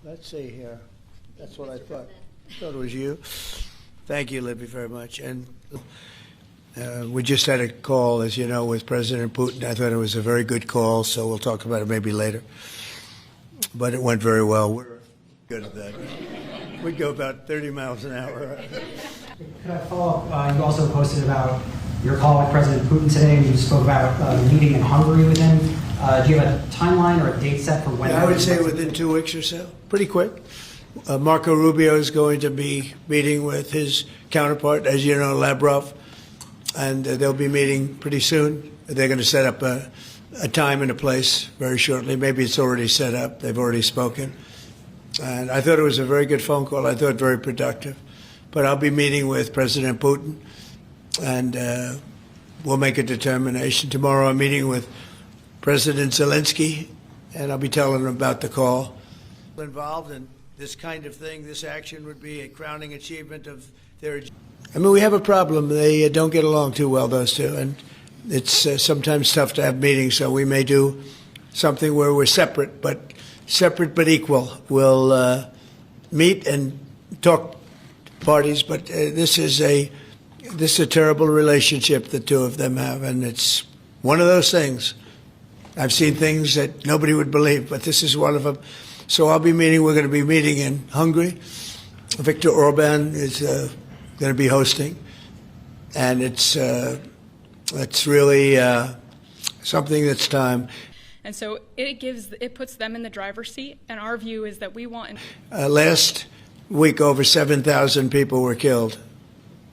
Let's see here. That's what I thought. I thought it was you. Thank you, Libby, very much. And we just had a call, as you know, with President Putin. I thought it was a very good call, so we'll talk about it maybe later. But it went very well. We're good at that. We go about 30 miles an hour. Could I follow up? You also posted about your call with President Putin today, and you spoke about meeting in Hungary with him. Do you have a timeline or a date set for when? Yeah, I would say within 2 weeks or so. Pretty quick. Marco Rubio is going to be meeting with his counterpart, as you know, Lavrov, and they'll be meeting pretty soon. They're going to set up a time and a place very shortly. Maybe it's already set up. They've already spoken. And I thought it was a very good phone call. I thought very productive. But I'll be meeting with President Putin, and we'll make a determination. Tomorrow I'm meeting with President Zelensky, and I'll be telling him about the call. Involved in this kind of thing, this action would be a crowning achievement of their... I mean, we have a problem. They don't get along too well, those two, and it's sometimes tough to have meetings, so we may do something where we're separate but equal. We'll meet and talk parties, but this is a terrible relationship the two of them have, and it's one of those things. I've seen things that nobody would believe, but this is one of them. So we're going to be meeting in Hungary. Viktor Orban is going to be hosting, and it's really something that's time. And so it puts them in the driver's seat, and our view is that we want... Last week, over 7,000 people were killed.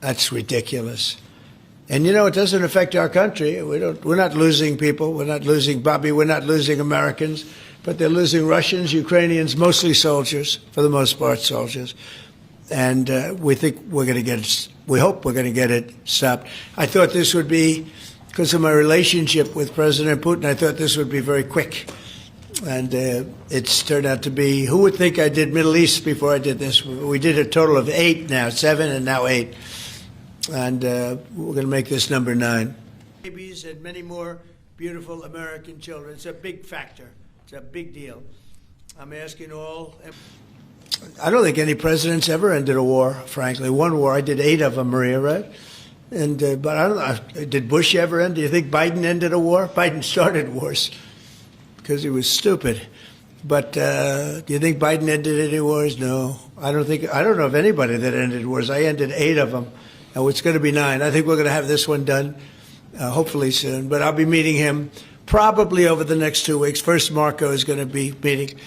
That's ridiculous. And, you know, it doesn't affect our country. We're not losing people. We're not losing Bobby. We're not losing Americans. But they're losing Russians, Ukrainians, mostly soldiers, for the most part soldiers. And we think we're going to get it. We hope we're going to get it stopped. I thought this would be, because of my relationship with President Putin, I thought this would be very quick. And it's turned out to be, who would think I did Middle East before I did this? We did a total of 8 now, 7 and now 8. And we're going to make this number 9. Babies and many more beautiful American children. It's a big factor. It's a big deal. I'm asking all. I don't think any president's ever ended a war, frankly. One war, I did 8 of them, Maria, right? And but I don't know, did Bush ever end? Do you think Biden ended a war? Biden started wars because he was stupid. But do you think Biden ended any wars? No, I don't know of anybody that ended wars. I ended 8 of them. And it's going to be 9. I think we're going to have this one done, hopefully soon. But I'll be meeting him probably over the next 2 weeks. First, Marco is going to be meeting.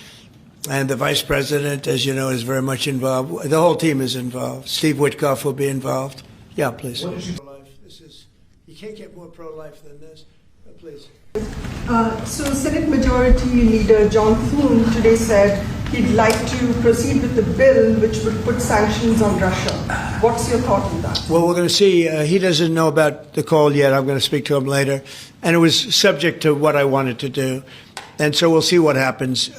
And the vice president, as you know, is very much involved. The whole team is involved. Steve Witkoff will be involved. Yeah, please. You can't get more pro-life than this. Please. So Senate Majority Leader John Thune today said he'd like to proceed with the bill which would put sanctions on Russia. What's your thought on that? Well, we're going to see. He doesn't know about the call yet. I'm going to speak to him later. And it was subject to what I wanted to do. And so we'll see what happens.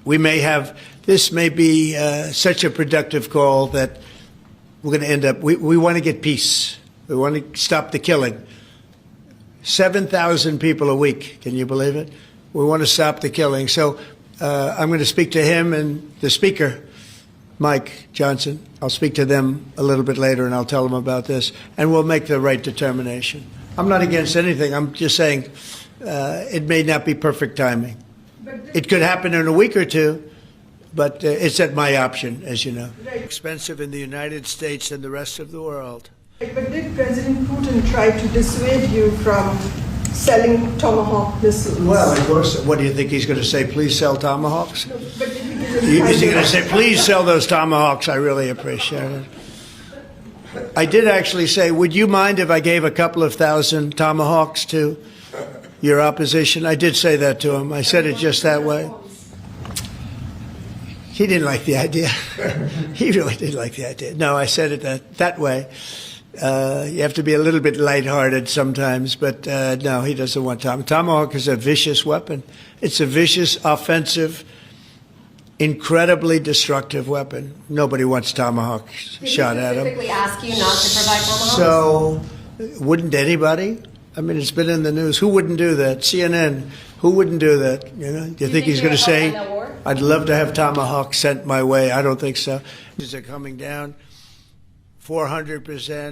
We may have, this may be such a productive call that we're going to end up, we want to get peace. We want to stop the killing. 7,000 people a week. Can you believe it? We want to stop the killing. So I'm going to speak to him and the speaker, Mike Johnson. I'll speak to them a little bit later, and I'll tell them about this, and we'll make the right determination. I'm not against anything. I'm just saying it may not be perfect timing. It could happen in a week or two, but it's at my option, as you know. Expensive in the United States and the rest of the world. But did President Putin try to dissuade you from selling Tomahawk missiles? Well, of course. What do you think he's going to say? Please sell Tomahawks? No, but Is he going to say, please sell those Tomahawks? I really appreciate it. I did actually say, would you mind if I gave a couple of thousand Tomahawks to your opposition? I did say that to him. I said it just that way. He didn't like the idea. He really didn't like the idea. No, I said it that way. You have to be a little bit lighthearted sometimes, but no, he doesn't want Tomahawk is a vicious weapon. It's a vicious, offensive, incredibly destructive weapon. Nobody wants Tomahawk shot at him. Did he specifically ask you not to provide Tomahawks? So, wouldn't anybody? I mean, it's been in the news. Who wouldn't do that? CNN. Who wouldn't do that? You know? Do you think he's going to say? I'd love to have Tomahawk sent my way. I don't think so. These are coming down 400%,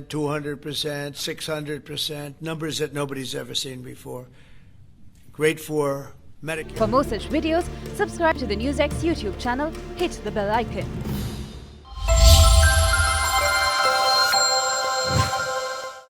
200%, 600%, numbers that nobody's ever seen before. Great for Medicare. For more such videos, subscribe to the NewsX YouTube channel, hit the bell icon.